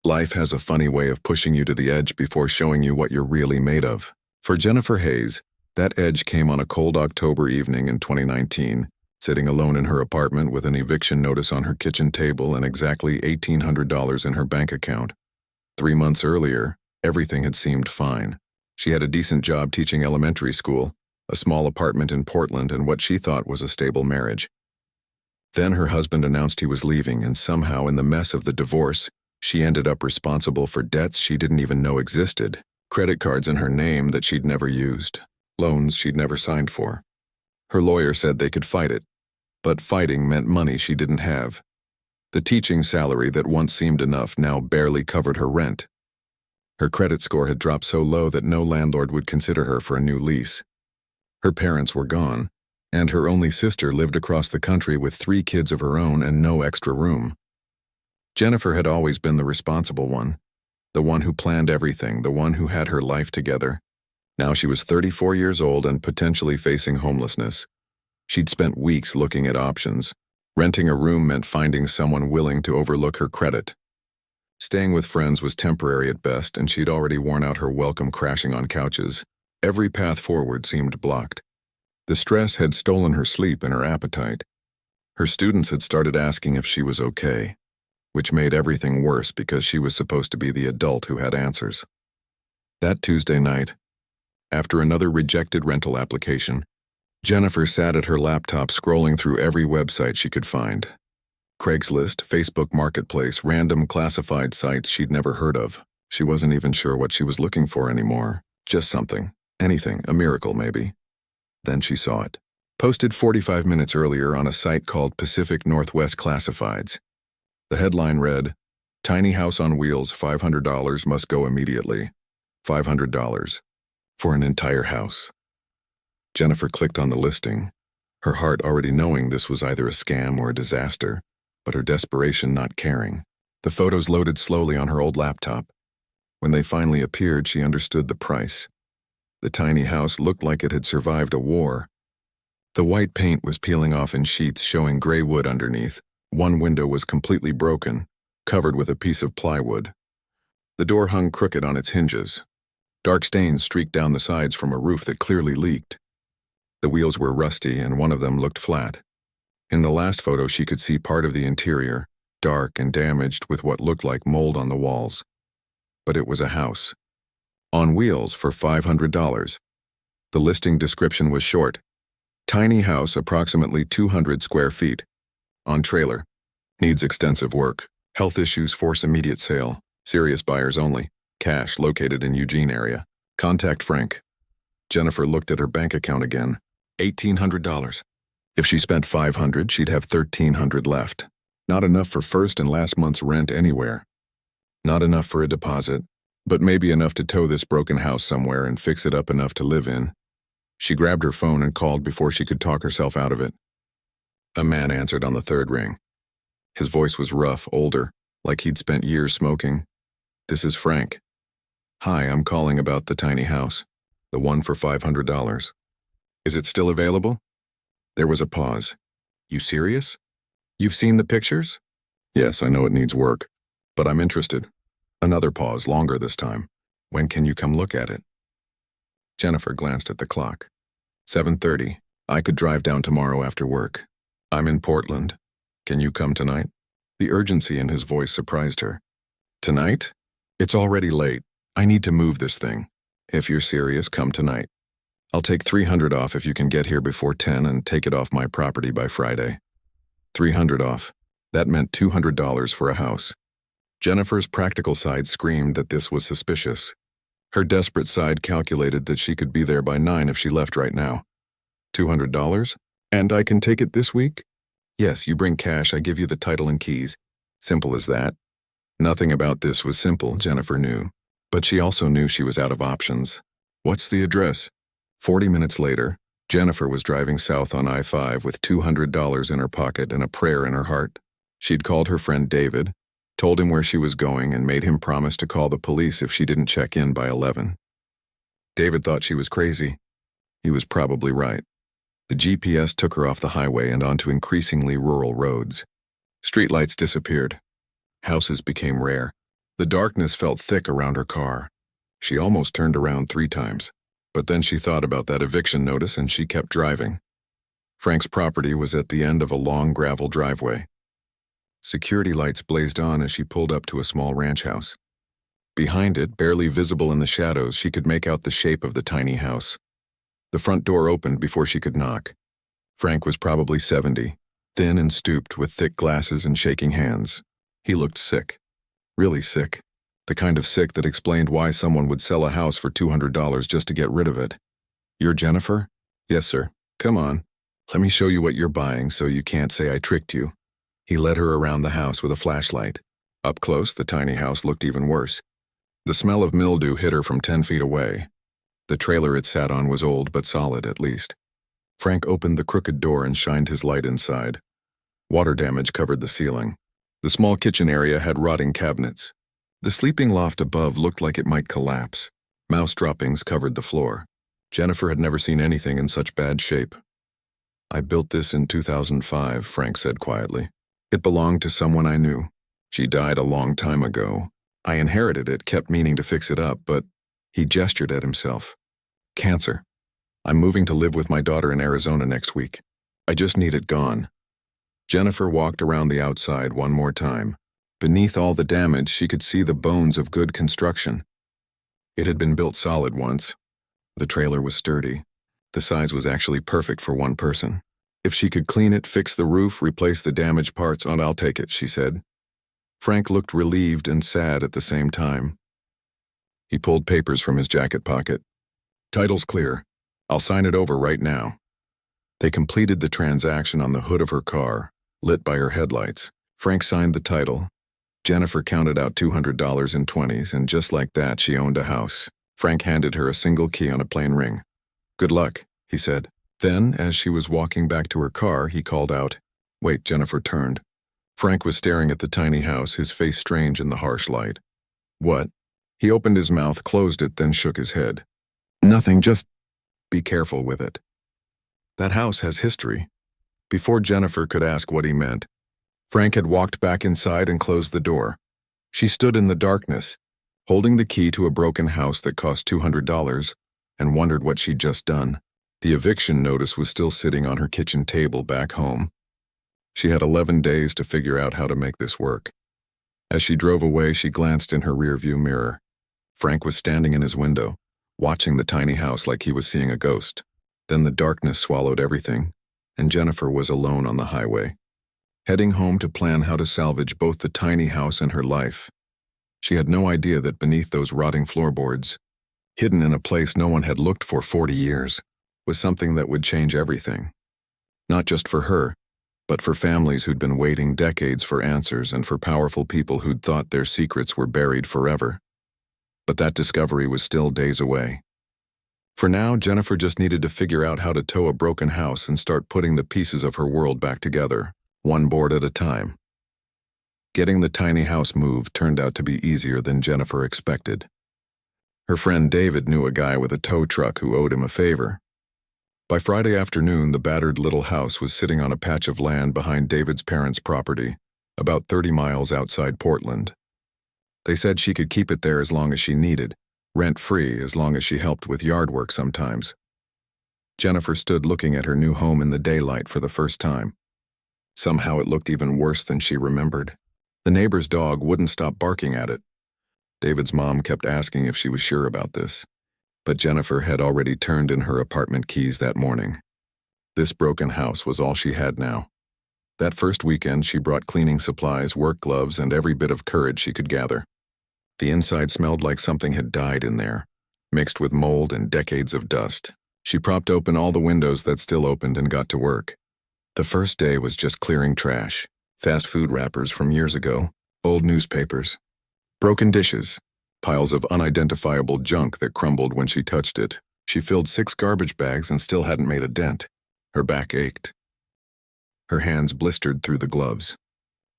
Life has a funny way of pushing you to the edge before showing you what you're really made of. For Jennifer Hayes, that edge came on a cold October evening in 2019, sitting alone in her apartment with an eviction notice on her kitchen table and exactly $1,800 in her bank account. 3 months earlier, everything had seemed fine. She had a decent job teaching elementary school, a small apartment in Portland, and what she thought was a stable marriage. Then her husband announced he was leaving, and somehow in the mess of the divorce, she ended up responsible for debts she didn't even know existed, credit cards in her name that she'd never used, loans she'd never signed for. Her lawyer said they could fight it, but fighting meant money she didn't have. The teaching salary that once seemed enough now barely covered her rent. Her credit score had dropped so low that no landlord would consider her for a new lease. Her parents were gone, and her only sister lived across the country with 3 kids of her own and no extra room. Jennifer had always been the responsible one, the one who planned everything, the one who had her life together. Now she was 34 years old and potentially facing homelessness. She'd spent weeks looking at options. Renting a room meant finding someone willing to overlook her credit. Staying with friends was temporary at best, and she'd already worn out her welcome crashing on couches. Every path forward seemed blocked. The stress had stolen her sleep and her appetite. Her students had started asking if she was okay, which made everything worse because she was supposed to be the adult who had answers. That Tuesday night, after another rejected rental application, Jennifer sat at her laptop scrolling through every website she could find. Craigslist, Facebook Marketplace, random classified sites she'd never heard of. She wasn't even sure what she was looking for anymore. Just something, anything, a miracle maybe. Then she saw it. Posted 45 minutes earlier on a site called Pacific Northwest Classifieds. The headline read, "Tiny house on wheels, $500 must go immediately. $500 for an entire house." Jennifer clicked on the listing, her heart already knowing this was either a scam or a disaster, but her desperation not caring. The photos loaded slowly on her old laptop. When they finally appeared, she understood the price. The tiny house looked like it had survived a war. The white paint was peeling off in sheets, showing gray wood underneath. One window was completely broken, covered with a piece of plywood. The door hung crooked on its hinges. Dark stains streaked down the sides from a roof that clearly leaked. The wheels were rusty, and one of them looked flat. In the last photo, she could see part of the interior, dark and damaged with what looked like mold on the walls. But it was a house. On wheels for $500. The listing description was short. Tiny house, approximately 200 square feet. On trailer. Needs extensive work. Health issues force immediate sale. Serious buyers only. Cash located in Eugene area. Contact Frank. Jennifer looked at her bank account again. $1,800. If she spent $500, she'd have $1,300 left. Not enough for first and last month's rent anywhere. Not enough for a deposit, but maybe enough to tow this broken house somewhere and fix it up enough to live in. She grabbed her phone and called before she could talk herself out of it. A man answered on the third ring. His voice was rough, older, like he'd spent years smoking. "This is Frank. Hi, I'm calling about the tiny house, the one for $500. Is it still available?" There was a pause. "You serious? You've seen the pictures?" "Yes, I know it needs work, but I'm interested." Another pause, longer this time. "When can you come look at it?" Jennifer glanced at the clock. 7:30. "I could drive down tomorrow after work. I'm in Portland. Can you come tonight?" The urgency in his voice surprised her. "Tonight? It's already late. I need to move this thing. If you're serious, come tonight. I'll take $300 off if you can get here before 10 and take it off my property by Friday." $300 off. That meant $200 for a house. Jennifer's practical side screamed that this was suspicious. Her desperate side calculated that she could be there by 9 if she left right now. $200? "And I can take it this week?" "Yes, you bring cash, I give you the title and keys." Simple as that. Nothing about this was simple, Jennifer knew. But she also knew she was out of options. "What's the address?" 40 minutes later, Jennifer was driving south on I-5 with $200 in her pocket and a prayer in her heart. She'd called her friend David, told him where she was going, and made him promise to call the police if she didn't check in by 11. David thought she was crazy. He was probably right. The GPS took her off the highway and onto increasingly rural roads. Streetlights disappeared. Houses became rare. The darkness felt thick around her car. She almost turned around 3 times. But then she thought about that eviction notice and she kept driving. Frank's property was at the end of a long gravel driveway. Security lights blazed on as she pulled up to a small ranch house. Behind it, barely visible in the shadows, she could make out the shape of the tiny house. The front door opened before she could knock. Frank was probably 70, thin and stooped with thick glasses and shaking hands. He looked sick. Really sick. The kind of sick that explained why someone would sell a house for $200 just to get rid of it. "You're Jennifer?" "Yes, sir." "Come on. Let me show you what you're buying so you can't say I tricked you." He led her around the house with a flashlight. Up close, the tiny house looked even worse. The smell of mildew hit her from 10 feet away. The trailer it sat on was old but solid, at least. Frank opened the crooked door and shined his light inside. Water damage covered the ceiling. The small kitchen area had rotting cabinets. The sleeping loft above looked like it might collapse. Mouse droppings covered the floor. Jennifer had never seen anything in such bad shape. "I built this in 2005, Frank said quietly. "It belonged to someone I knew. She died a long time ago. I inherited it, kept meaning to fix it up, but..." He gestured at himself. "Cancer. I'm moving to live with my daughter in Arizona next week. I just need it gone." Jennifer walked around the outside one more time. Beneath all the damage, she could see the bones of good construction. It had been built solid once. The trailer was sturdy. The size was actually perfect for one person. "If she could clean it, fix the roof, replace the damaged parts, I'll take it," she said. Frank looked relieved and sad at the same time. He pulled papers from his jacket pocket. "Title's clear. I'll sign it over right now." They completed the transaction on the hood of her car, lit by her headlights. Frank signed the title. Jennifer counted out $200 in 20s, and just like that, she owned a house. Frank handed her a single key on a plain ring. "Good luck," he said. Then, as she was walking back to her car, he called out. "Wait," Jennifer turned. Frank was staring at the tiny house, his face strange in the harsh light. "What?" He opened his mouth, closed it, then shook his head. "Nothing, just be careful with it. That house has history." Before Jennifer could ask what he meant, Frank had walked back inside and closed the door. She stood in the darkness, holding the key to a broken house that cost $200, and wondered what she'd just done. The eviction notice was still sitting on her kitchen table back home. She had 11 days to figure out how to make this work. As she drove away, she glanced in her rearview mirror. Frank was standing in his window, watching the tiny house like he was seeing a ghost. Then the darkness swallowed everything, and Jennifer was alone on the highway, heading home to plan how to salvage both the tiny house and her life. She had no idea that beneath those rotting floorboards, hidden in a place no one had looked for 40 years, was something that would change everything. Not just for her, but for families who'd been waiting decades for answers and for powerful people who'd thought their secrets were buried forever. But that discovery was still days away. For now, Jennifer just needed to figure out how to tow a broken house and start putting the pieces of her world back together, one board at a time. Getting the tiny house moved turned out to be easier than Jennifer expected. Her friend David knew a guy with a tow truck who owed him a favor. By Friday afternoon, the battered little house was sitting on a patch of land behind David's parents' property, about 30 miles outside Portland. They said she could keep it there as long as she needed, rent-free as long as she helped with yard work sometimes. Jennifer stood looking at her new home in the daylight for the first time. Somehow it looked even worse than she remembered. The neighbor's dog wouldn't stop barking at it. David's mom kept asking if she was sure about this, but Jennifer had already turned in her apartment keys that morning. This broken house was all she had now. That first weekend, she brought cleaning supplies, work gloves, and every bit of courage she could gather. The inside smelled like something had died in there, mixed with mold and decades of dust. She propped open all the windows that still opened and got to work. The first day was just clearing trash, fast food wrappers from years ago, old newspapers, broken dishes, piles of unidentifiable junk that crumbled when she touched it. She filled 6 garbage bags and still hadn't made a dent. Her back ached. Her hands blistered through the gloves.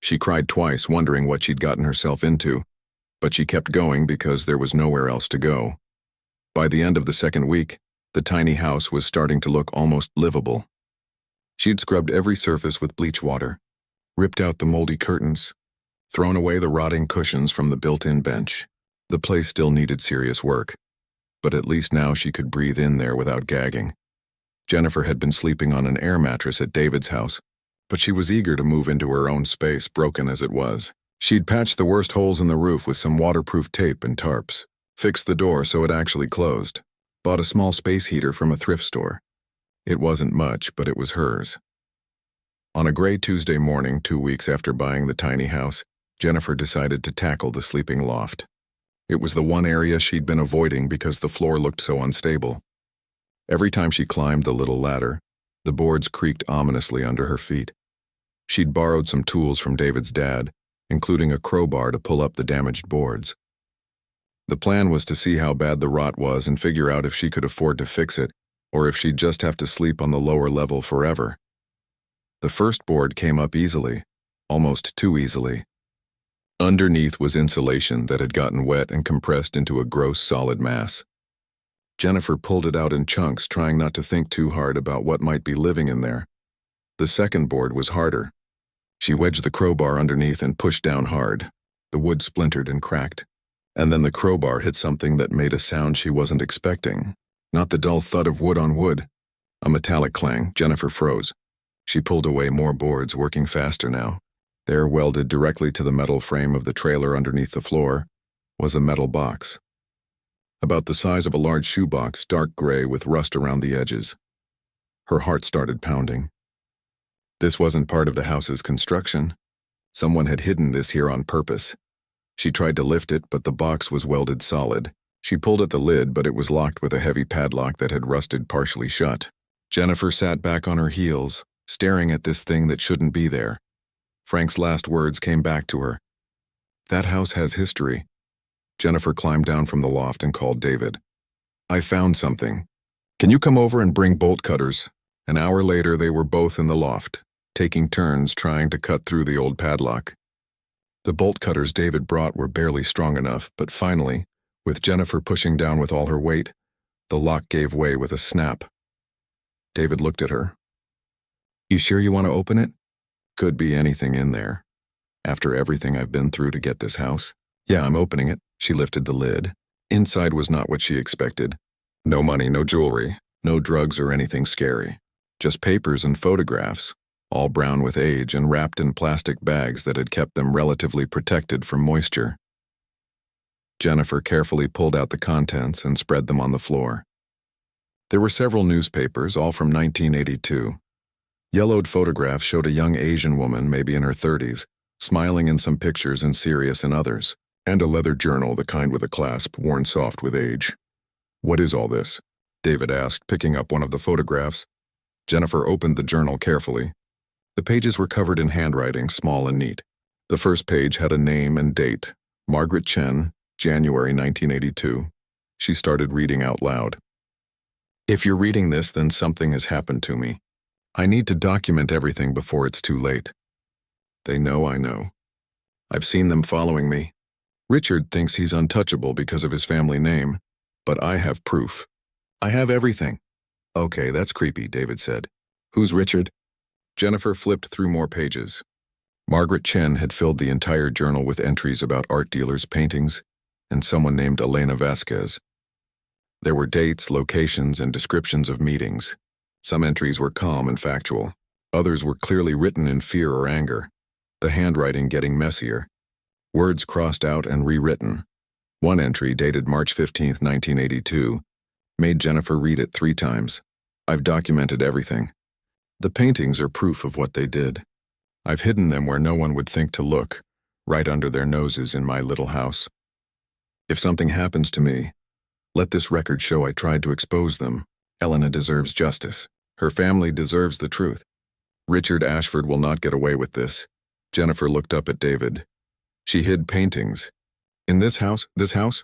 She cried twice, wondering what she'd gotten herself into, but she kept going because there was nowhere else to go. By the end of the second week, the tiny house was starting to look almost livable. She'd scrubbed every surface with bleach water, ripped out the moldy curtains, thrown away the rotting cushions from the built-in bench. The place still needed serious work, but at least now she could breathe in there without gagging. Jennifer had been sleeping on an air mattress at David's house, but she was eager to move into her own space, broken as it was. She'd patched the worst holes in the roof with some waterproof tape and tarps, fixed the door so it actually closed, bought a small space heater from a thrift store. It wasn't much, but it was hers. On a gray Tuesday morning, 2 weeks after buying the tiny house, Jennifer decided to tackle the sleeping loft. It was the one area she'd been avoiding because the floor looked so unstable. Every time she climbed the little ladder, the boards creaked ominously under her feet. She'd borrowed some tools from David's dad, including a crowbar to pull up the damaged boards. The plan was to see how bad the rot was and figure out if she could afford to fix it, or if she'd just have to sleep on the lower level forever. The first board came up easily, almost too easily. Underneath was insulation that had gotten wet and compressed into a gross solid mass. Jennifer pulled it out in chunks, trying not to think too hard about what might be living in there. The second board was harder. She wedged the crowbar underneath and pushed down hard. The wood splintered and cracked. And then the crowbar hit something that made a sound she wasn't expecting. Not the dull thud of wood on wood. A metallic clang. Jennifer froze. She pulled away more boards, working faster now. There, welded directly to the metal frame of the trailer underneath the floor, was a metal box. About the size of a large shoebox, dark gray with rust around the edges. Her heart started pounding. This wasn't part of the house's construction. Someone had hidden this here on purpose. She tried to lift it, but the box was welded solid. She pulled at the lid, but it was locked with a heavy padlock that had rusted partially shut. Jennifer sat back on her heels, staring at this thing that shouldn't be there. Frank's last words came back to her. That house has history. Jennifer climbed down from the loft and called David. I found something. Can you come over and bring bolt cutters? An hour later, they were both in the loft, taking turns trying to cut through the old padlock. The bolt cutters David brought were barely strong enough, but finally, with Jennifer pushing down with all her weight, the lock gave way with a snap. David looked at her. You sure you want to open it? Could be anything in there. After everything I've been through to get this house. Yeah, I'm opening it. She lifted the lid. Inside was not what she expected. No money, no jewelry, no drugs or anything scary. Just papers and photographs, all brown with age and wrapped in plastic bags that had kept them relatively protected from moisture. Jennifer carefully pulled out the contents and spread them on the floor. There were several newspapers, all from 1982. Yellowed photographs showed a young Asian woman, maybe in her 30s, smiling in some pictures and serious in others, and a leather journal, the kind with a clasp, worn soft with age. What is all this? David asked, picking up one of the photographs. Jennifer opened the journal carefully. The pages were covered in handwriting, small and neat. The first page had a name and date, Margaret Chen, January 1982. She started reading out loud. If you're reading this, then something has happened to me. I need to document everything before it's too late. They know I know. I've seen them following me. Richard thinks he's untouchable because of his family name, but I have proof. I have everything. Okay, that's creepy, David said. Who's Richard? Jennifer flipped through more pages. Margaret Chen had filled the entire journal with entries about art dealers' paintings and someone named Elena Vasquez. There were dates, locations, and descriptions of meetings. Some entries were calm and factual. Others were clearly written in fear or anger, the handwriting getting messier. Words crossed out and rewritten. One entry, dated March 15, 1982, made Jennifer read it 3 times. I've documented everything. The paintings are proof of what they did. I've hidden them where no one would think to look, right under their noses in my little house. If something happens to me, let this record show I tried to expose them. Elena deserves justice. Her family deserves the truth. Richard Ashford will not get away with this. Jennifer looked up at David. She hid paintings. In this house? This house?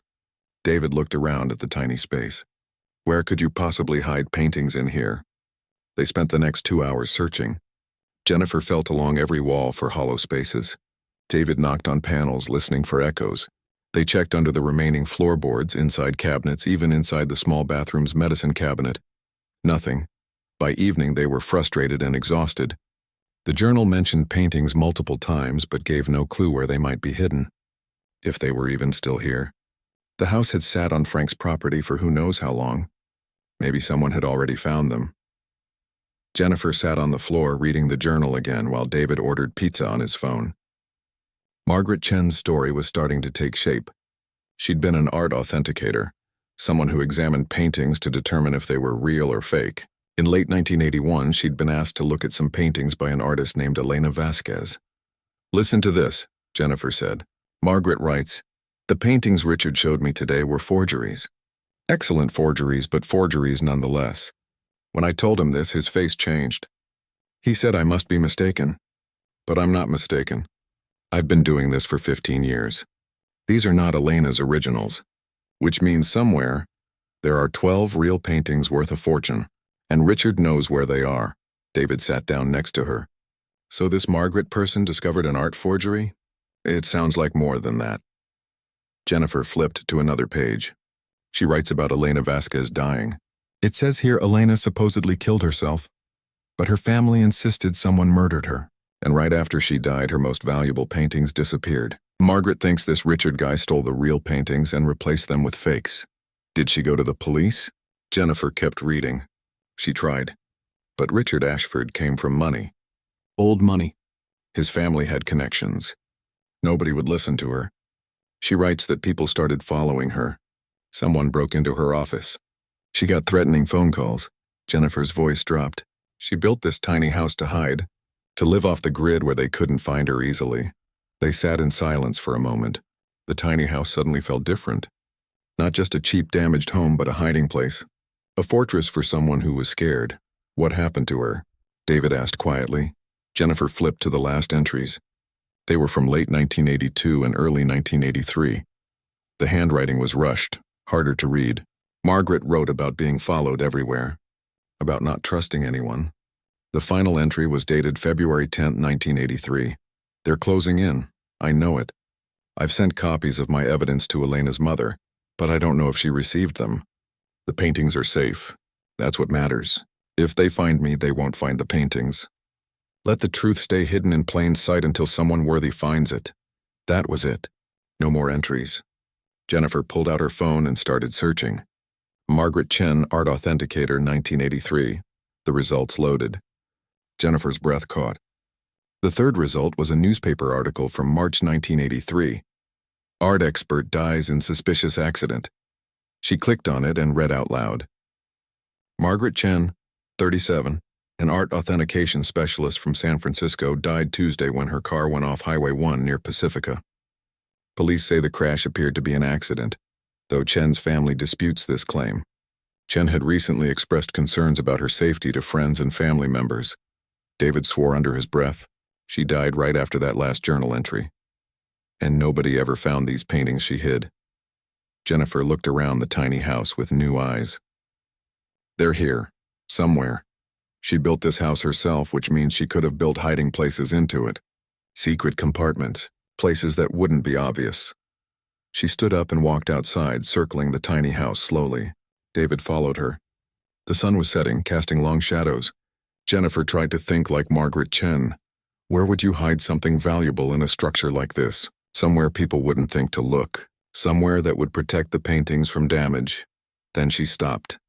David looked around at the tiny space. Where could you possibly hide paintings in here? They spent the next 2 hours searching. Jennifer felt along every wall for hollow spaces. David knocked on panels, listening for echoes. They checked under the remaining floorboards, inside cabinets, even inside the small bathroom's medicine cabinet. Nothing. By evening, they were frustrated and exhausted. The journal mentioned paintings multiple times but gave no clue where they might be hidden, if they were even still here. The house had sat on Frank's property for who knows how long. Maybe someone had already found them. Jennifer sat on the floor reading the journal again while David ordered pizza on his phone. Margaret Chen's story was starting to take shape. She'd been an art authenticator, someone who examined paintings to determine if they were real or fake. In late 1981, she'd been asked to look at some paintings by an artist named Elena Vasquez. "Listen to this," Jennifer said. Margaret writes, "The paintings Richard showed me today were forgeries. Excellent forgeries, but forgeries nonetheless. When I told him this, his face changed. He said I must be mistaken. But I'm not mistaken. I've been doing this for 15 years. These are not Elena's originals, which means somewhere there are 12 real paintings worth a fortune, and Richard knows where they are." David sat down next to her. "So this Margaret person discovered an art forgery? It sounds like more than that." Jennifer flipped to another page. She writes about Elena Vasquez dying. "It says here Elena supposedly killed herself, but her family insisted someone murdered her, and right after she died, her most valuable paintings disappeared. Margaret thinks this Richard guy stole the real paintings and replaced them with fakes. Did she go to the police?" Jennifer kept reading. She tried. But Richard Ashford came from money. Old money. His family had connections. Nobody would listen to her. She writes that people started following her. Someone broke into her office. She got threatening phone calls. Jennifer's voice dropped. She built this tiny house to hide, to live off the grid where they couldn't find her easily. They sat in silence for a moment. The tiny house suddenly felt different. Not just a cheap, damaged home, but a hiding place. A fortress for someone who was scared. "What happened to her?" David asked quietly. Jennifer flipped to the last entries. They were from late 1982 and early 1983. The handwriting was rushed, harder to read. Margaret wrote about being followed everywhere, about not trusting anyone. The final entry was dated February 10, 1983. "They're closing in. I know it. I've sent copies of my evidence to Elena's mother, but I don't know if she received them. The paintings are safe. That's what matters. If they find me, they won't find the paintings. Let the truth stay hidden in plain sight until someone worthy finds it." That was it. No more entries. Jennifer pulled out her phone and started searching. Margaret Chen, Art Authenticator, 1983. The results loaded. Jennifer's breath caught. The third result was a newspaper article from March 1983. "Art expert dies in suspicious accident." She clicked on it and read out loud. Margaret Chen, 37, an art authentication specialist from San Francisco, died Tuesday when her car went off Highway 1 near Pacifica. Police say the crash appeared to be an accident, though Chen's family disputes this claim. Chen had recently expressed concerns about her safety to friends and family members. David swore under his breath. She died right after that last journal entry. And nobody ever found these paintings she hid. Jennifer looked around the tiny house with new eyes. They're here, somewhere. She built this house herself, which means she could have built hiding places into it. Secret compartments, places that wouldn't be obvious. She stood up and walked outside, circling the tiny house slowly. David followed her. The sun was setting, casting long shadows. Jennifer tried to think like Margaret Chen. Where would you hide something valuable in a structure like this? Somewhere people wouldn't think to look. Somewhere that would protect the paintings from damage. Then she stopped.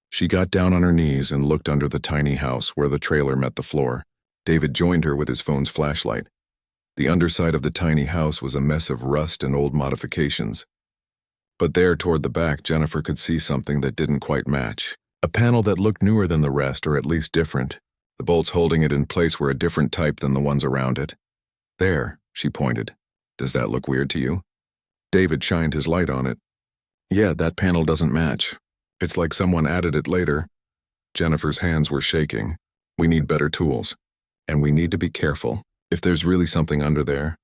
She got down on her knees and looked under the tiny house where the trailer met the floor. David joined her with his phone's flashlight. The underside of the tiny house was a mess of rust and old modifications. But there, toward the back, Jennifer could see something that didn't quite match. A panel that looked newer than the rest, or at least different. The bolts holding it in place were a different type than the ones around it. "There," she pointed. "Does that look weird to you?" David shined his light on it. "Yeah, that panel doesn't match. It's like someone added it later." Jennifer's hands were shaking. "We need better tools. And we need to be careful. If there's really something under there."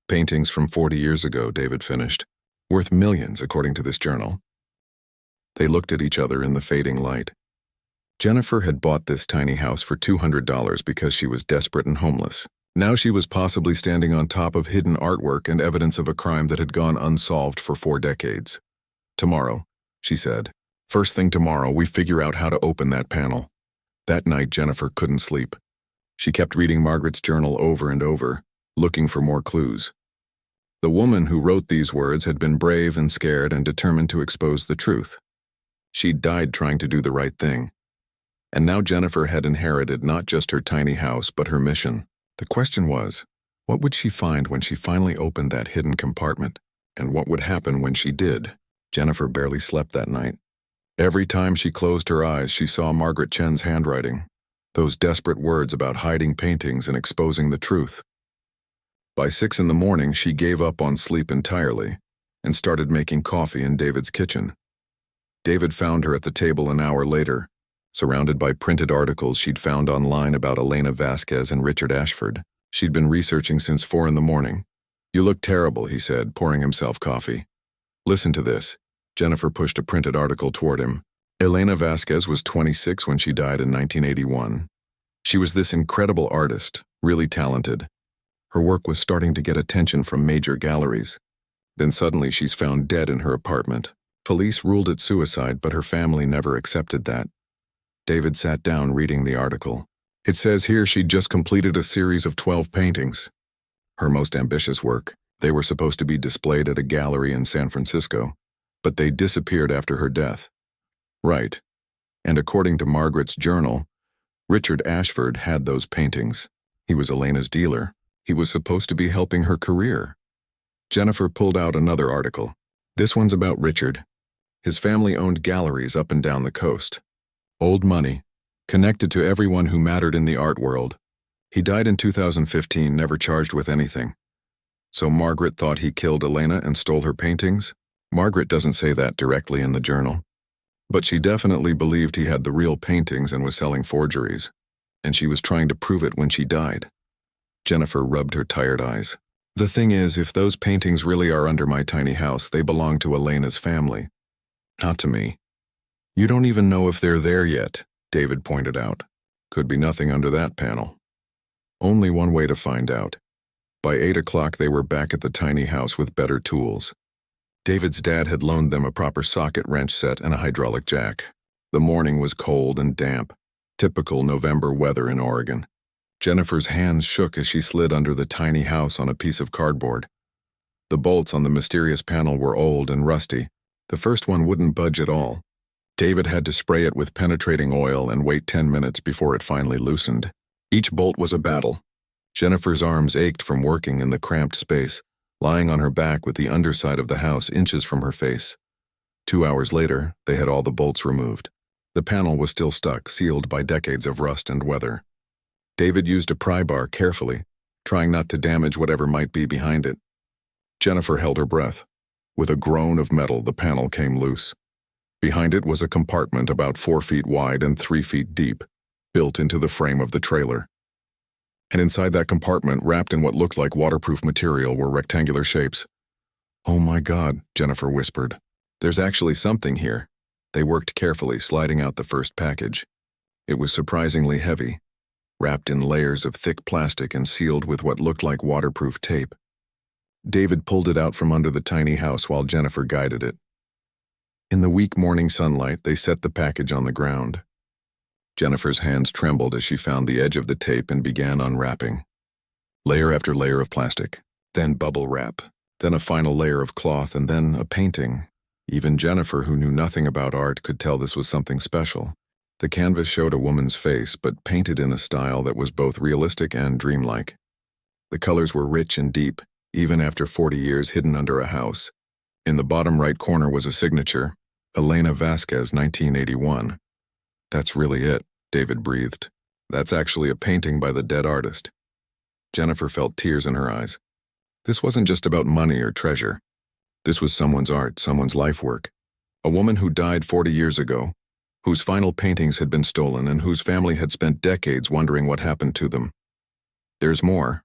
"Paintings from 40 years ago," David finished. "Worth millions, according to this journal." They looked at each other in the fading light. Jennifer had bought this tiny house for $200 because she was desperate and homeless. Now she was possibly standing on top of hidden artwork and evidence of a crime that had gone unsolved for 4 decades. "Tomorrow," she said. "First thing tomorrow, we figure out how to open that panel." That night, Jennifer couldn't sleep. She kept reading Margaret's journal over and over, looking for more clues. The woman who wrote these words had been brave and scared and determined to expose the truth. She'd died trying to do the right thing. And now Jennifer had inherited not just her tiny house, but her mission. The question was, what would she find when she finally opened that hidden compartment? And what would happen when she did? Jennifer barely slept that night. Every time she closed her eyes, she saw Margaret Chen's handwriting, those desperate words about hiding paintings and exposing the truth. By 6 in the morning, she gave up on sleep entirely and started making coffee in David's kitchen. David found her at the table an hour later, surrounded by printed articles she'd found online about Elena Vasquez and Richard Ashford. She'd been researching since 4 in the morning. "You look terrible," he said, pouring himself coffee. "Listen to this." Jennifer pushed a printed article toward him. Elena Vasquez was 26 when she died in 1981. She was this incredible artist, really talented. Her work was starting to get attention from major galleries. Then suddenly she's found dead in her apartment. Police ruled it suicide, but her family never accepted that. David sat down reading the article. It says here she'd just completed a series of 12 paintings. Her most ambitious work. They were supposed to be displayed at a gallery in San Francisco, but they disappeared after her death. Right. And according to Margaret's journal, Richard Ashford had those paintings. He was Elena's dealer. He was supposed to be helping her career. Jennifer pulled out another article. This one's about Richard. His family owned galleries up and down the coast. Old money, connected to everyone who mattered in the art world. He died in 2015, never charged with anything. So Margaret thought he killed Elena and stole her paintings? Margaret doesn't say that directly in the journal. But she definitely believed he had the real paintings and was selling forgeries. And she was trying to prove it when she died. Jennifer rubbed her tired eyes. The thing is, if those paintings really are under my tiny house, they belong to Elena's family. Not to me. You don't even know if they're there yet, David pointed out. Could be nothing under that panel. Only one way to find out. By 8 o'clock, they were back at the tiny house with better tools. David's dad had loaned them a proper socket wrench set and a hydraulic jack. The morning was cold and damp, typical November weather in Oregon. Jennifer's hands shook as she slid under the tiny house on a piece of cardboard. The bolts on the mysterious panel were old and rusty. The first one wouldn't budge at all. David had to spray it with penetrating oil and wait 10 minutes before it finally loosened. Each bolt was a battle. Jennifer's arms ached from working in the cramped space, lying on her back with the underside of the house inches from her face. 2 hours later, they had all the bolts removed. The panel was still stuck, sealed by decades of rust and weather. David used a pry bar carefully, trying not to damage whatever might be behind it. Jennifer held her breath. With a groan of metal, the panel came loose. Behind it was a compartment about 4 feet wide and 3 feet deep, built into the frame of the trailer. And inside that compartment, wrapped in what looked like waterproof material, were rectangular shapes. "Oh my God," Jennifer whispered. "There's actually something here." They worked carefully, sliding out the first package. It was surprisingly heavy, wrapped in layers of thick plastic and sealed with what looked like waterproof tape. David pulled it out from under the tiny house while Jennifer guided it. In the weak morning sunlight, they set the package on the ground. Jennifer's hands trembled as she found the edge of the tape and began unwrapping. Layer after layer of plastic, then bubble wrap, then a final layer of cloth, and then a painting. Even Jennifer, who knew nothing about art, could tell this was something special. The canvas showed a woman's face, but painted in a style that was both realistic and dreamlike. The colors were rich and deep, even after 40 years hidden under a house. In the bottom right corner was a signature, Elena Vasquez, 1981. "That's really it," David breathed. "That's actually a painting by the dead artist." Jennifer felt tears in her eyes. This wasn't just about money or treasure. This was someone's art, someone's life work. A woman who died 40 years ago, whose final paintings had been stolen and whose family had spent decades wondering what happened to them. "There's more,"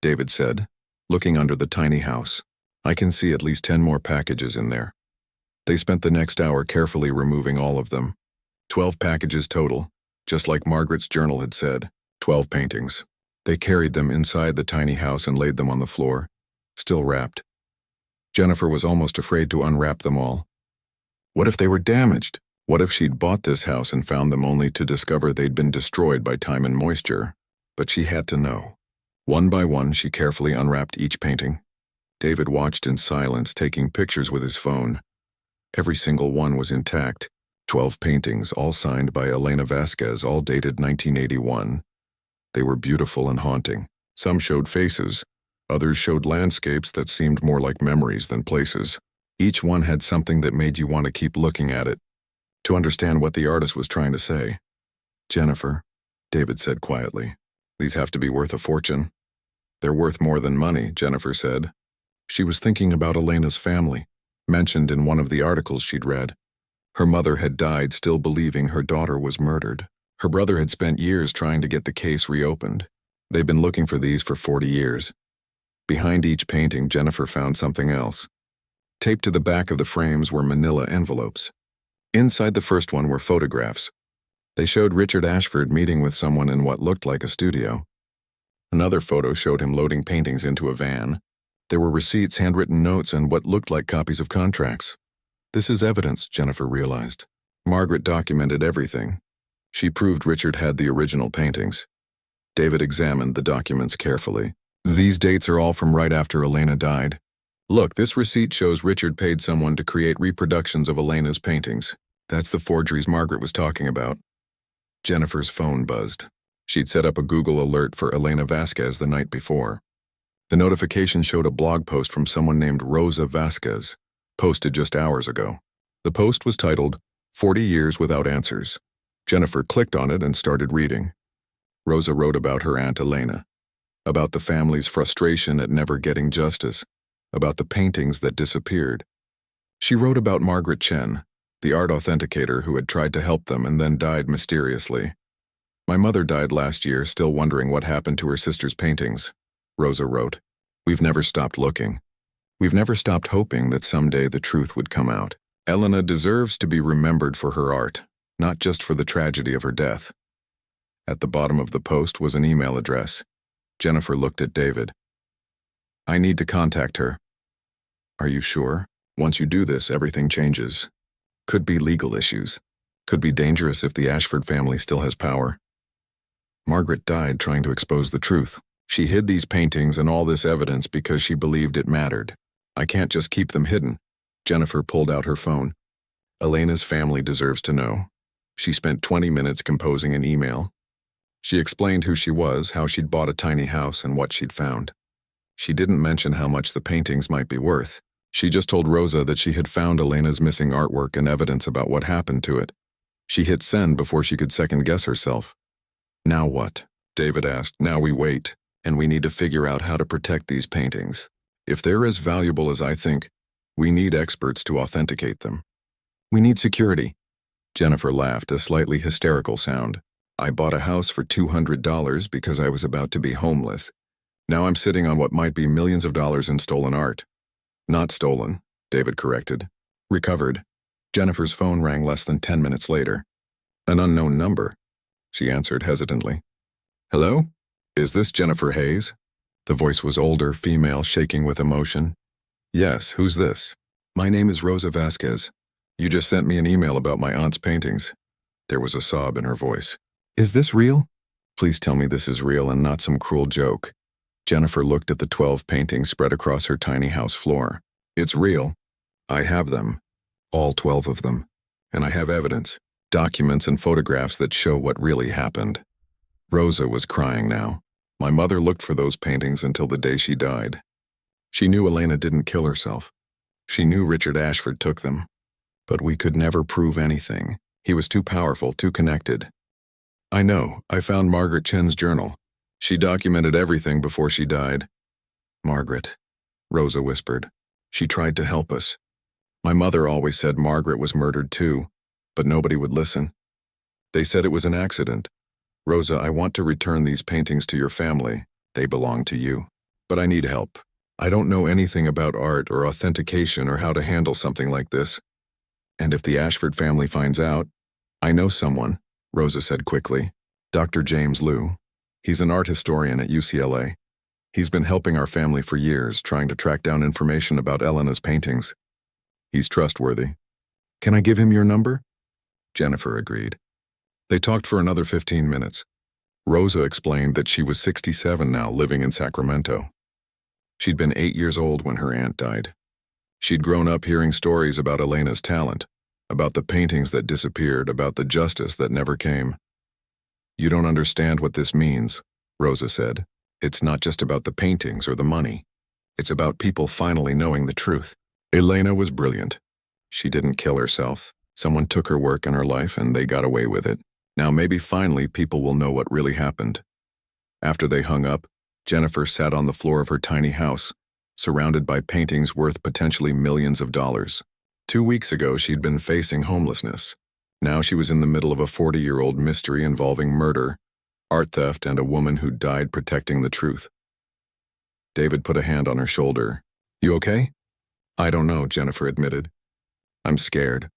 David said, looking under the tiny house. "I can see at least 10 more packages in there." They spent the next hour carefully removing all of them. 12 packages total, just like Margaret's journal had said. 12 paintings. They carried them inside the tiny house and laid them on the floor, still wrapped. Jennifer was almost afraid to unwrap them all. What if they were damaged? What if she'd bought this house and found them only to discover they'd been destroyed by time and moisture? But she had to know. One by one, she carefully unwrapped each painting. David watched in silence, taking pictures with his phone. Every single one was intact. 12 paintings, all signed by Elena Vasquez, all dated 1981. They were beautiful and haunting. Some showed faces. Others showed landscapes that seemed more like memories than places. Each one had something that made you want to keep looking at it, to understand what the artist was trying to say. "Jennifer," David said quietly, "these have to be worth a fortune." "They're worth more than money," Jennifer said. She was thinking about Elena's family, mentioned in one of the articles she'd read. Her mother had died still believing her daughter was murdered. Her brother had spent years trying to get the case reopened. They'd been looking for these for 40 years. Behind each painting, Jennifer found something else. Taped to the back of the frames were manila envelopes. Inside the first one were photographs. They showed Richard Ashford meeting with someone in what looked like a studio. Another photo showed him loading paintings into a van. There were receipts, handwritten notes, and what looked like copies of contracts. This is evidence, Jennifer realized. Margaret documented everything. She proved Richard had the original paintings. David examined the documents carefully. "These dates are all from right after Elena died. Look, this receipt shows Richard paid someone to create reproductions of Elena's paintings. That's the forgeries Margaret was talking about." Jennifer's phone buzzed. She'd set up a Google alert for Elena Vasquez the night before. The notification showed a blog post from someone named Rosa Vasquez, posted just hours ago. The post was titled, "40 Years Without Answers." Jennifer clicked on it and started reading. Rosa wrote about her Aunt Elena, about the family's frustration at never getting justice, about the paintings that disappeared. She wrote about Margaret Chen, the art authenticator who had tried to help them and then died mysteriously. "My mother died last year, still wondering what happened to her sister's paintings," Rosa wrote. "We've never stopped looking. We've never stopped hoping that someday the truth would come out. Elena deserves to be remembered for her art, not just for the tragedy of her death." At the bottom of the post was an email address. Jennifer looked at David. "I need to contact her." "Are you sure? Once you do this, everything changes. Could be legal issues. Could be dangerous if the Ashford family still has power." Margaret died trying to expose the truth. She hid these paintings and all this evidence because she believed it mattered. "I can't just keep them hidden." Jennifer pulled out her phone. "Elena's family deserves to know." She spent 20 minutes composing an email. She explained who she was, how she'd bought a tiny house, and what she'd found. She didn't mention how much the paintings might be worth. She just told Rosa that she had found Elena's missing artwork and evidence about what happened to it. She hit send before she could second-guess herself. "Now what?" David asked. "Now we wait, and we need to figure out how to protect these paintings. If they're as valuable as I think, we need experts to authenticate them." "We need security." Jennifer laughed, a slightly hysterical sound. "I bought a house for $200 because I was about to be homeless. Now I'm sitting on what might be millions of dollars in stolen art." "Not stolen," David corrected. "Recovered." Jennifer's phone rang less than 10 minutes later. "An unknown number," she answered hesitantly. "Hello? Is this Jennifer Hayes?" The voice was older, female, shaking with emotion. "Yes, who's this?" "My name is Rosa Vasquez. You just sent me an email about my aunt's paintings." There was a sob in her voice. "Is this real?" "Please tell me this is real and not some cruel joke." Jennifer looked at the 12 paintings spread across her tiny house floor. "It's real. I have them. All 12 of them. And I have evidence, documents and photographs that show what really happened." Rosa was crying now. "My mother looked for those paintings until the day she died. She knew Elena didn't kill herself. She knew Richard Ashford took them. But we could never prove anything. He was too powerful, too connected. I know. I found Margaret Chen's journal. She documented everything before she died." "Margaret," Rosa whispered. "She tried to help us. My mother always said Margaret was murdered too, but nobody would listen. They said it was an accident. Rosa, I want to return these paintings to your family. They belong to you. But I need help. I don't know anything about art or authentication or how to handle something like this. And if the Ashford family finds out—" "I know someone," Rosa said quickly. "Dr. James Liu. He's an art historian at UCLA. He's been helping our family for years, trying to track down information about Elena's paintings. He's trustworthy." "Can I give him your number?" Jennifer agreed. They talked for another 15 minutes. Rosa explained that she was 67 now, living in Sacramento. She'd been 8 years old when her aunt died. She'd grown up hearing stories about Elena's talent, about the paintings that disappeared, about the justice that never came. "You don't understand what this means," Rosa said. "It's not just about the paintings or the money. It's about people finally knowing the truth." Elena was brilliant. She didn't kill herself. Someone took her work and her life, and they got away with it. Now maybe finally people will know what really happened. After they hung up, Jennifer sat on the floor of her tiny house, surrounded by paintings worth potentially millions of dollars. 2 weeks ago, she'd been facing homelessness. Now she was in the middle of a 40-year-old mystery involving murder, art theft, and a woman who died protecting the truth. David put a hand on her shoulder. "You okay?" "I don't know," Jennifer admitted. "I'm scared.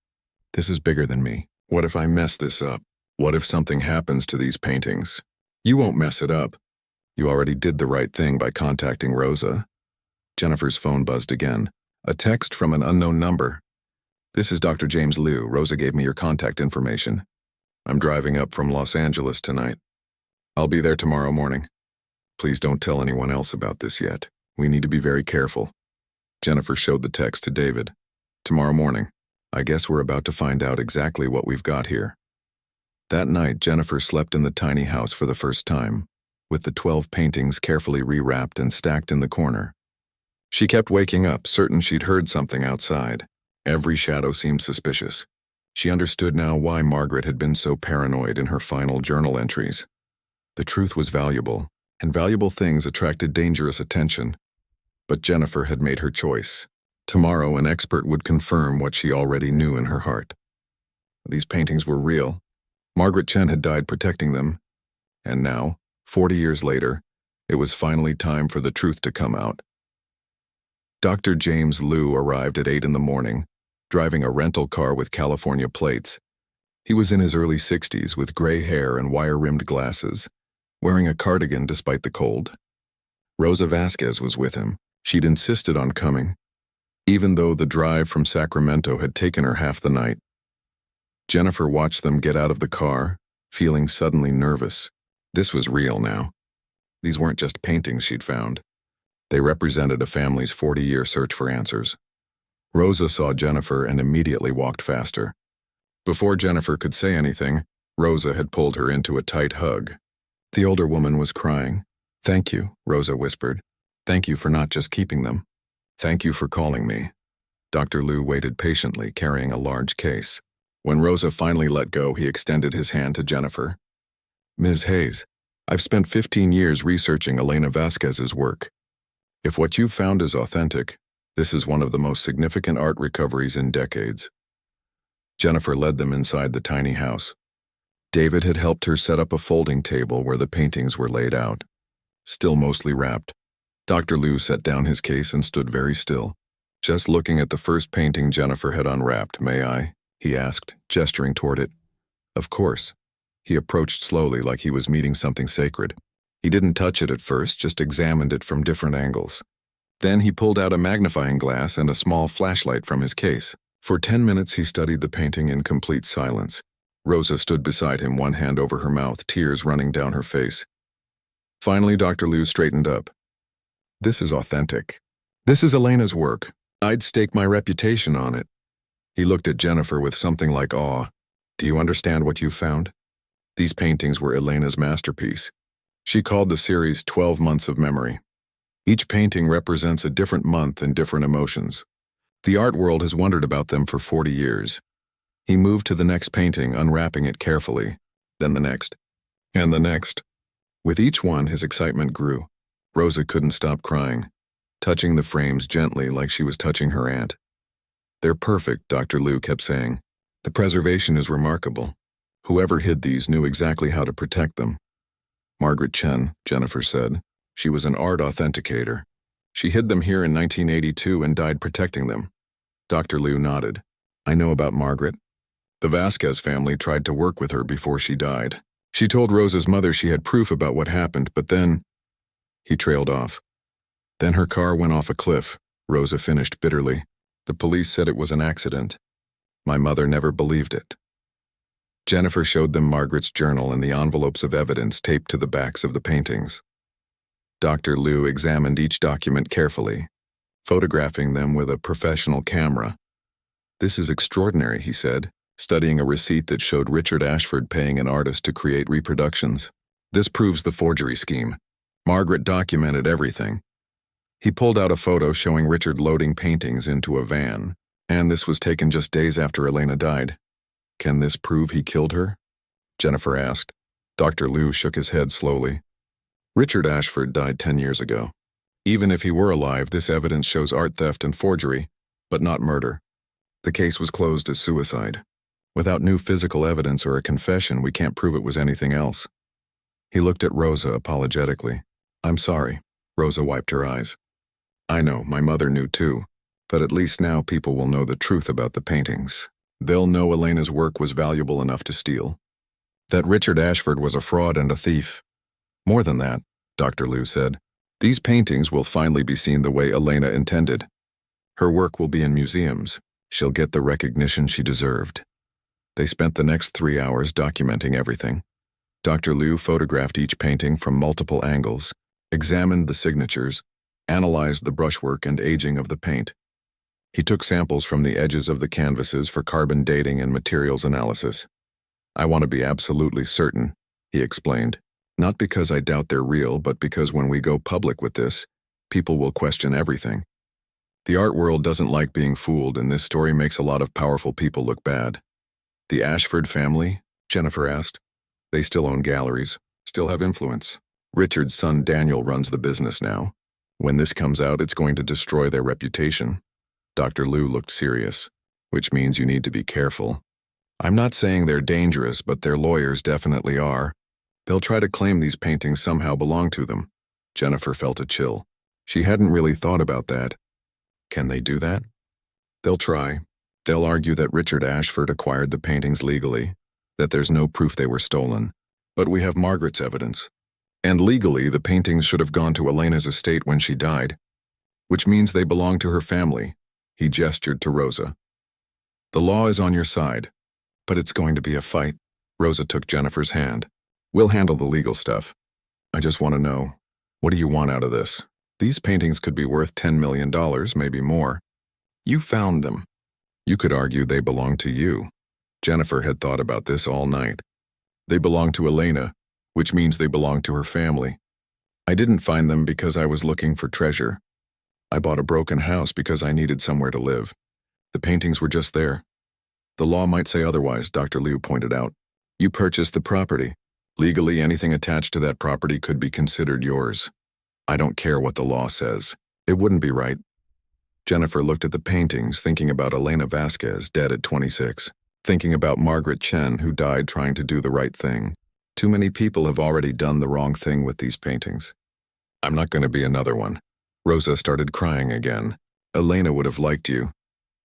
This is bigger than me. What if I mess this up? What if something happens to these paintings?" "You won't mess it up. You already did the right thing by contacting Rosa." Jennifer's phone buzzed again. A text from an unknown number. "This is Dr. James Liu. Rosa gave me your contact information. I'm driving up from Los Angeles tonight. I'll be there tomorrow morning. Please don't tell anyone else about this yet. We need to be very careful." Jennifer showed the text to David. "Tomorrow morning. I guess we're about to find out exactly what we've got here." That night, Jennifer slept in the tiny house for the first time, with the 12 paintings carefully rewrapped and stacked in the corner. She kept waking up, certain she'd heard something outside. Every shadow seemed suspicious. She understood now why Margaret had been so paranoid in her final journal entries. The truth was valuable, and valuable things attracted dangerous attention. But Jennifer had made her choice. Tomorrow, an expert would confirm what she already knew in her heart. These paintings were real. Margaret Chen had died protecting them. And now, 40 years later, it was finally time for the truth to come out. Dr. James Liu arrived at 8 in the morning, driving a rental car with California plates. He was in his early 60s with gray hair and wire-rimmed glasses, wearing a cardigan despite the cold. Rosa Vasquez was with him. She'd insisted on coming, even though the drive from Sacramento had taken her half the night. Jennifer watched them get out of the car, feeling suddenly nervous. This was real now. These weren't just paintings she'd found. They represented a family's 40-year search for answers. Rosa saw Jennifer and immediately walked faster. Before Jennifer could say anything, Rosa had pulled her into a tight hug. The older woman was crying. "Thank you," Rosa whispered. "Thank you for not just keeping them. Thank you for calling me." Dr. Liu waited patiently, carrying a large case. When Rosa finally let go, he extended his hand to Jennifer. "Ms. Hayes, I've spent 15 years researching Elena Vasquez's work. If what you've found is authentic, this is one of the most significant art recoveries in decades." Jennifer led them inside the tiny house. David had helped her set up a folding table where the paintings were laid out, still mostly wrapped. Dr. Liu set down his case and stood very still, just looking at the first painting Jennifer had unwrapped. "May I?" he asked, gesturing toward it. "Of course." He approached slowly like he was meeting something sacred. He didn't touch it at first, just examined it from different angles. Then he pulled out a magnifying glass and a small flashlight from his case. For 10 minutes he studied the painting in complete silence. Rosa stood beside him, one hand over her mouth, tears running down her face. Finally, Dr. Liu straightened up. "This is authentic. This is Elena's work. I'd stake my reputation on it." He looked at Jennifer with something like awe. "Do you understand what you've found?" These paintings were Elena's masterpiece. She called the series 12 Months of Memory. Each painting represents a different month and different emotions. The art world has wondered about them for 40 years. He moved to the next painting, unwrapping it carefully, then the next, and the next. With each one, his excitement grew. Rosa couldn't stop crying, touching the frames gently like she was touching her aunt. "They're perfect," Dr. Liu kept saying. "The preservation is remarkable. Whoever hid these knew exactly how to protect them." "Margaret Chen," Jennifer said. "She was an art authenticator. She hid them here in 1982 and died protecting them." Dr. Liu nodded. "I know about Margaret. The Vasquez family tried to work with her before she died. She told Rosa's mother she had proof about what happened, but then—" He trailed off. "Then her car went off a cliff," Rosa finished bitterly. "The police said it was an accident. My mother never believed it." Jennifer showed them Margaret's journal and the envelopes of evidence taped to the backs of the paintings. Dr. Liu examined each document carefully, photographing them with a professional camera. "This is extraordinary," he said, studying a receipt that showed Richard Ashford paying an artist to create reproductions. "This proves the forgery scheme. Margaret documented everything." He pulled out a photo showing Richard loading paintings into a van, and this was taken just days after Elena died. "Can this prove he killed her?" Jennifer asked. Dr. Liu shook his head slowly. "Richard Ashford died 10 years ago. Even if he were alive, this evidence shows art theft and forgery, but not murder. The case was closed as suicide. Without new physical evidence or a confession, we can't prove it was anything else." He looked at Rosa apologetically. "I'm sorry." Rosa wiped her eyes. "I know, my mother knew too, but at least now people will know the truth about the paintings. They'll know Elena's work was valuable enough to steal. That Richard Ashford was a fraud and a thief. More than that," Dr. Liu said, "these paintings will finally be seen the way Elena intended. Her work will be in museums. She'll get the recognition she deserved." They spent the next 3 hours documenting everything. Dr. Liu photographed each painting from multiple angles, examined the signatures, analyzed the brushwork and aging of the paint. He took samples from the edges of the canvases for carbon dating and materials analysis. "I want to be absolutely certain," he explained. "Not because I doubt they're real, but because when we go public with this, people will question everything. The art world doesn't like being fooled, and this story makes a lot of powerful people look bad." "The Ashford family?" Jennifer asked. "They still own galleries, still have influence. Richard's son Daniel runs the business now. When this comes out, it's going to destroy their reputation." Dr. Liu looked serious, "Which means you need to be careful. I'm not saying they're dangerous, but their lawyers definitely are. They'll try to claim these paintings somehow belong to them." Jennifer felt a chill. She hadn't really thought about that. Can they do that? "They'll try. They'll argue that Richard Ashford acquired the paintings legally, that there's no proof they were stolen. But we have Margaret's evidence. And legally, the paintings should have gone to Elena's estate when she died, which means they belong to her family." He gestured to Rosa. "The law is on your side, but it's going to be a fight." Rosa took Jennifer's hand. "We'll handle the legal stuff. I just want to know, what do you want out of this? These paintings could be worth $10 million, maybe more. You found them. You could argue they belong to you." Jennifer had thought about this all night. "They belong to Elena, which means they belong to her family. I didn't find them because I was looking for treasure. I bought a broken house because I needed somewhere to live. The paintings were just there." "The law might say otherwise," Dr. Liu pointed out. "You purchased the property. Legally, anything attached to that property could be considered yours. I don't care what the law says. It wouldn't be right." Jennifer looked at the paintings, thinking about Elena Vasquez, dead at 26, thinking about Margaret Chen, who died trying to do the right thing. Too many people have already done the wrong thing with these paintings. "I'm not going to be another one." Rosa started crying again. "Elena would have liked you."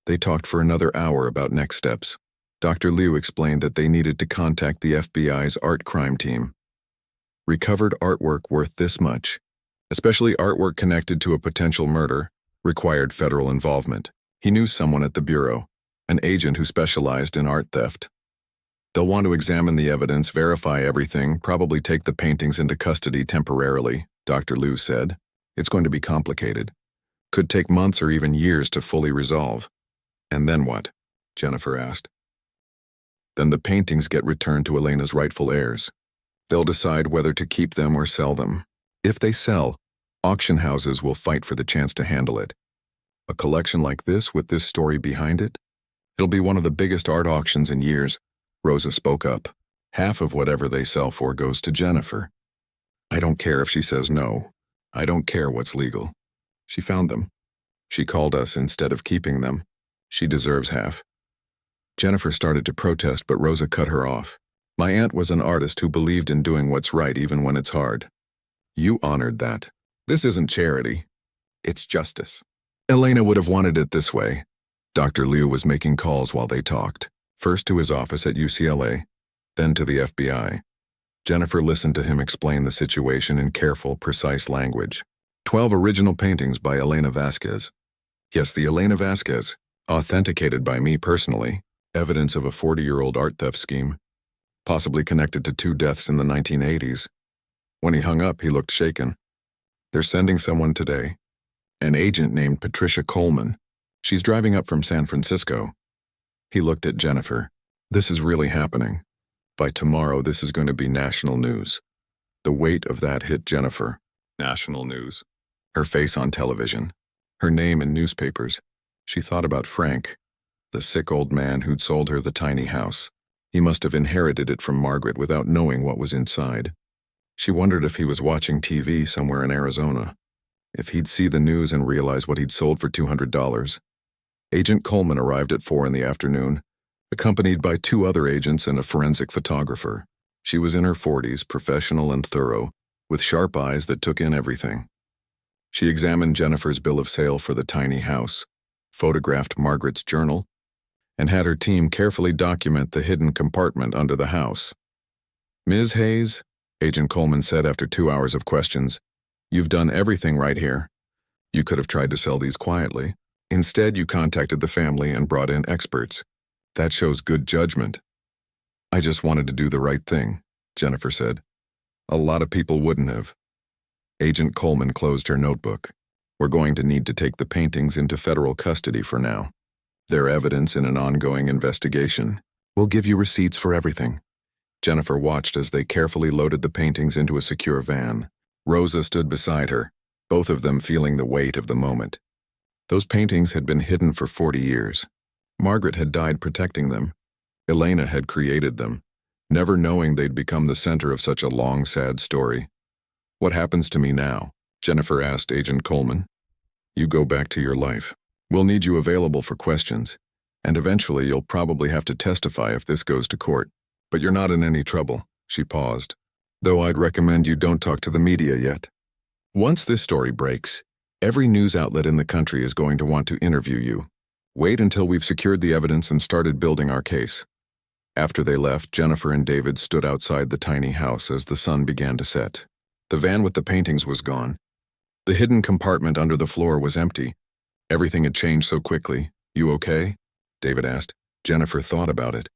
They talked for another hour about next steps. Dr. Liu explained that they needed to contact the FBI's art crime team. Recovered artwork worth this much, especially artwork connected to a potential murder, required federal involvement. He knew someone at the bureau, an agent who specialized in art theft. "They'll want to examine the evidence, verify everything, probably take the paintings into custody temporarily," Dr. Liu said. "It's going to be complicated. Could take months or even years to fully resolve." "And then what?" Jennifer asked. "Then the paintings get returned to Elena's rightful heirs. They'll decide whether to keep them or sell them. If they sell, auction houses will fight for the chance to handle it. A collection like this with this story behind it? It'll be one of the biggest art auctions in years." Rosa spoke up. "Half of whatever they sell for goes to Jennifer. I don't care if she says no. I don't care what's legal. She found them. She called us instead of keeping them. She deserves half." Jennifer started to protest, but Rosa cut her off. "My aunt was an artist who believed in doing what's right even when it's hard. You honored that. This isn't charity. It's justice. Elena would have wanted it this way." Dr. Liu was making calls while they talked, first to his office at UCLA, then to the FBI. Jennifer listened to him explain the situation in careful, precise language. 12 original paintings by Elena Vasquez. Yes, the Elena Vasquez, authenticated by me personally, evidence of a 40-year-old art theft scheme. possibly connected to 2 deaths in the 1980s. When he hung up, he looked shaken. They're sending someone today. An agent named Patricia Coleman. She's driving up from San Francisco. He looked at Jennifer. This is really happening. By tomorrow, this is going to be national news. The weight of that hit Jennifer. National news. Her face on television. Her name in newspapers. She thought about Frank, the sick old man who'd sold her the tiny house. He must have inherited it from Margaret without knowing what was inside. She wondered if he was watching TV somewhere in Arizona. If he'd see the news and realize what he'd sold for $200. Agent Coleman arrived at 4 in the afternoon, accompanied by 2 other agents and a forensic photographer. She was in her 40s, professional and thorough, with sharp eyes that took in everything. She examined Jennifer's bill of sale for the tiny house, photographed Margaret's journal, and had her team carefully document the hidden compartment under the house. Ms. Hayes, Agent Coleman said after 2 hours of questions, you've done everything right here. You could have tried to sell these quietly. Instead, you contacted the family and brought in experts. That shows good judgment. I just wanted to do the right thing, Jennifer said. A lot of people wouldn't have. Agent Coleman closed her notebook. We're going to need to take the paintings into federal custody for now. They're evidence in an ongoing investigation. We'll give you receipts for everything. Jennifer watched as they carefully loaded the paintings into a secure van. Rosa stood beside her, both of them feeling the weight of the moment. Those paintings had been hidden for 40 years. Margaret had died protecting them. Elena had created them, never knowing they'd become the center of such a long, sad story. What happens to me now? Jennifer asked Agent Coleman. You go back to your life. We'll need you available for questions, and eventually you'll probably have to testify if this goes to court. But you're not in any trouble. She paused. Though I'd recommend you don't talk to the media yet. Once this story breaks, every news outlet in the country is going to want to interview you. Wait until we've secured the evidence and started building our case. After they left, Jennifer and David stood outside the tiny house as the sun began to set. The van with the paintings was gone. The hidden compartment under the floor was empty. Everything had changed so quickly. You okay? David asked. Jennifer thought about it.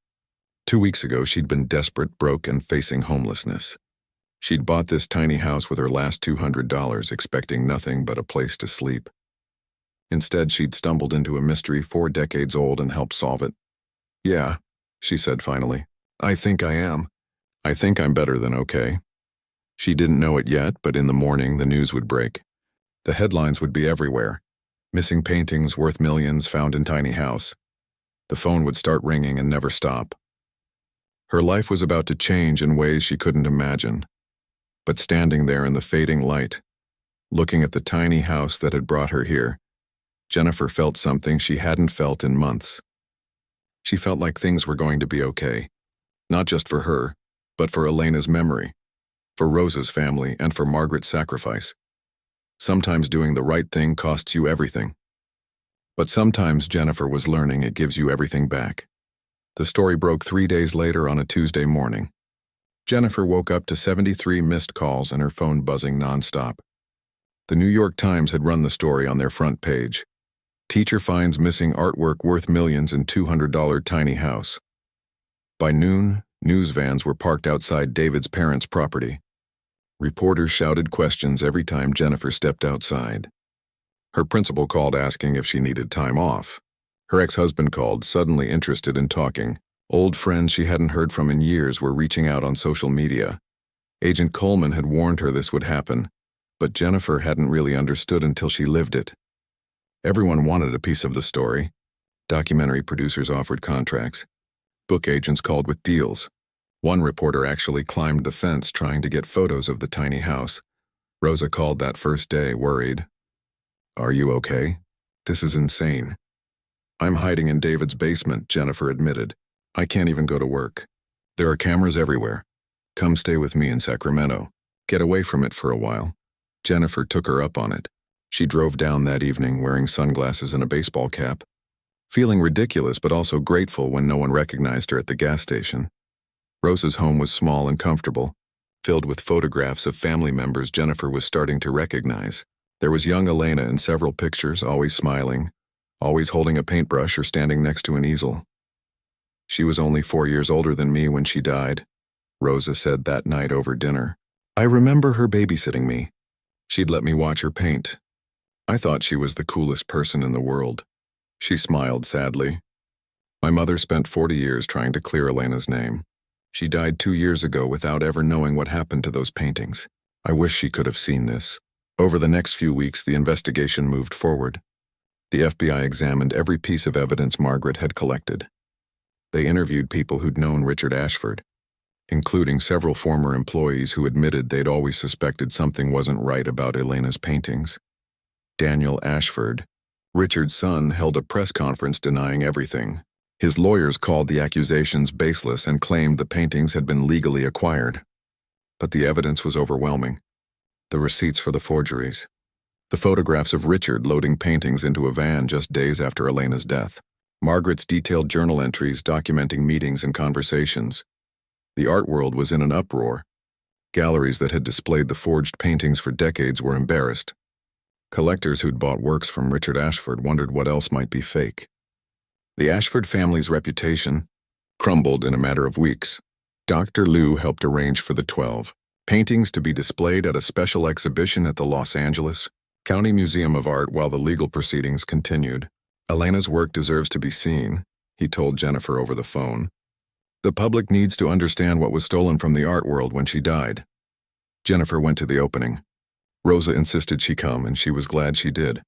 2 weeks ago, she'd been desperate, broke, and facing homelessness. She'd bought this tiny house with her last $200, expecting nothing but a place to sleep. Instead, she'd stumbled into a mystery 4 decades old and helped solve it. Yeah, she said finally. I think I am. I think I'm better than okay. She didn't know it yet, but in the morning, the news would break. The headlines would be everywhere. Missing paintings worth millions found in tiny house. The phone would start ringing and never stop. Her life was about to change in ways she couldn't imagine. But standing there in the fading light, looking at the tiny house that had brought her here, Jennifer felt something she hadn't felt in months. She felt like things were going to be okay, not just for her, but for Elena's memory, for Rosa's family, and for Margaret's sacrifice. Sometimes doing the right thing costs you everything. But sometimes Jennifer was learning it gives you everything back. The story broke 3 days later on a Tuesday morning. Jennifer woke up to 73 missed calls and her phone buzzing nonstop. The New York Times had run the story on their front page. Teacher finds missing artwork worth millions in $200 tiny house. By noon, news vans were parked outside David's parents' property. Reporters shouted questions every time Jennifer stepped outside. Her principal called asking if she needed time off. Her ex-husband called, suddenly interested in talking. Old friends she hadn't heard from in years were reaching out on social media. Agent Coleman had warned her this would happen, but Jennifer hadn't really understood until she lived it. Everyone wanted a piece of the story. Documentary producers offered contracts. Book agents called with deals. One reporter actually climbed the fence trying to get photos of the tiny house. Rosa called that first day, worried. Are you okay? This is insane. I'm hiding in David's basement, Jennifer admitted. I can't even go to work. There are cameras everywhere. Come stay with me in Sacramento. Get away from it for a while. Jennifer took her up on it. She drove down that evening wearing sunglasses and a baseball cap, feeling ridiculous but also grateful when no one recognized her at the gas station. Rosa's home was small and comfortable, filled with photographs of family members Jennifer was starting to recognize. There was young Elena in several pictures, always smiling, always holding a paintbrush or standing next to an easel. She was only 4 years older than me when she died, Rosa said that night over dinner. I remember her babysitting me. She'd let me watch her paint. I thought she was the coolest person in the world. She smiled sadly. My mother spent 40 years trying to clear Elena's name. She died 2 years ago without ever knowing what happened to those paintings. I wish she could have seen this. Over the next few weeks, the investigation moved forward. The FBI examined every piece of evidence Margaret had collected. They interviewed people who'd known Richard Ashford, including several former employees who admitted they'd always suspected something wasn't right about Elena's paintings. Daniel Ashford, Richard's son, held a press conference denying everything. His lawyers called the accusations baseless and claimed the paintings had been legally acquired. But the evidence was overwhelming. The receipts for the forgeries. The photographs of Richard loading paintings into a van just days after Elena's death. Margaret's detailed journal entries documenting meetings and conversations. The art world was in an uproar. Galleries that had displayed the forged paintings for decades were embarrassed. Collectors who'd bought works from Richard Ashford wondered what else might be fake. The Ashford family's reputation crumbled in a matter of weeks. Dr. Liu helped arrange for the 12 paintings to be displayed at a special exhibition at the Los Angeles County Museum of Art while the legal proceedings continued. Elena's work deserves to be seen, he told Jennifer over the phone. The public needs to understand what was stolen from the art world when she died. Jennifer went to the opening. Rosa insisted she come, and she was glad she did.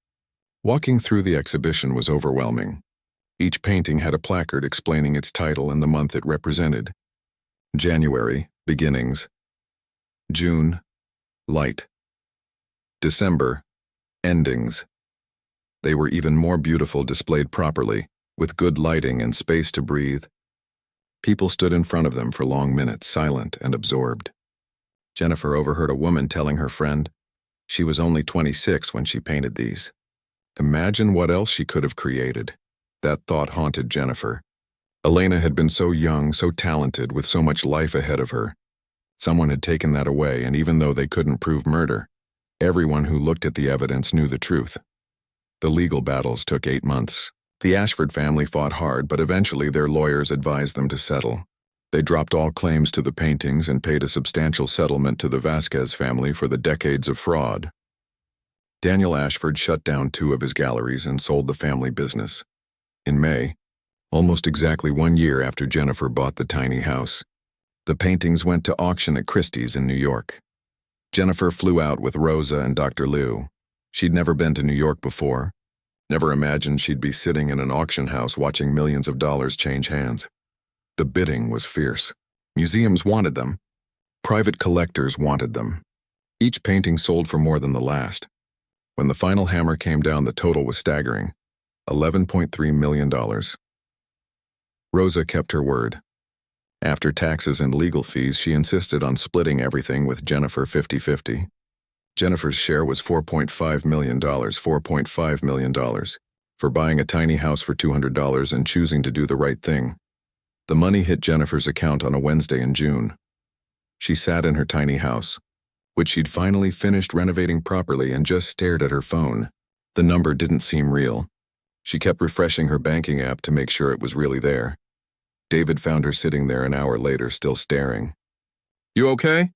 Walking through the exhibition was overwhelming. Each painting had a placard explaining its title and the month it represented. January, beginnings. June, light. December, endings. They were even more beautiful displayed properly, with good lighting and space to breathe. People stood in front of them for long minutes, silent and absorbed. Jennifer overheard a woman telling her friend she was only 26 when she painted these. Imagine what else she could have created. That thought haunted Jennifer. Elena had been so young, so talented, with so much life ahead of her. Someone had taken that away, and even though they couldn't prove murder, everyone who looked at the evidence knew the truth. The legal battles took 8 months. The Ashford family fought hard, but eventually their lawyers advised them to settle. They dropped all claims to the paintings and paid a substantial settlement to the Vasquez family for the decades of fraud. Daniel Ashford shut down 2 of his galleries and sold the family business. In May, almost exactly 1 year after Jennifer bought the tiny house, the paintings went to auction at Christie's in New York. Jennifer flew out with Rosa and Dr. Liu. She'd never been to New York before, never imagined she'd be sitting in an auction house watching millions of dollars change hands. The bidding was fierce. Museums wanted them. Private collectors wanted them. Each painting sold for more than the last. When the final hammer came down, the total was staggering. $11.3 million. Rosa kept her word. After taxes and legal fees, she insisted on splitting everything with Jennifer 50-50. Jennifer's share was $4.5 million, $4.5 million, for buying a tiny house for $200 and choosing to do the right thing. The money hit Jennifer's account on a Wednesday in June. She sat in her tiny house, which she'd finally finished renovating properly, and just stared at her phone. The number didn't seem real. She kept refreshing her banking app to make sure it was really there. David found her sitting there an hour later, still staring. "You okay?"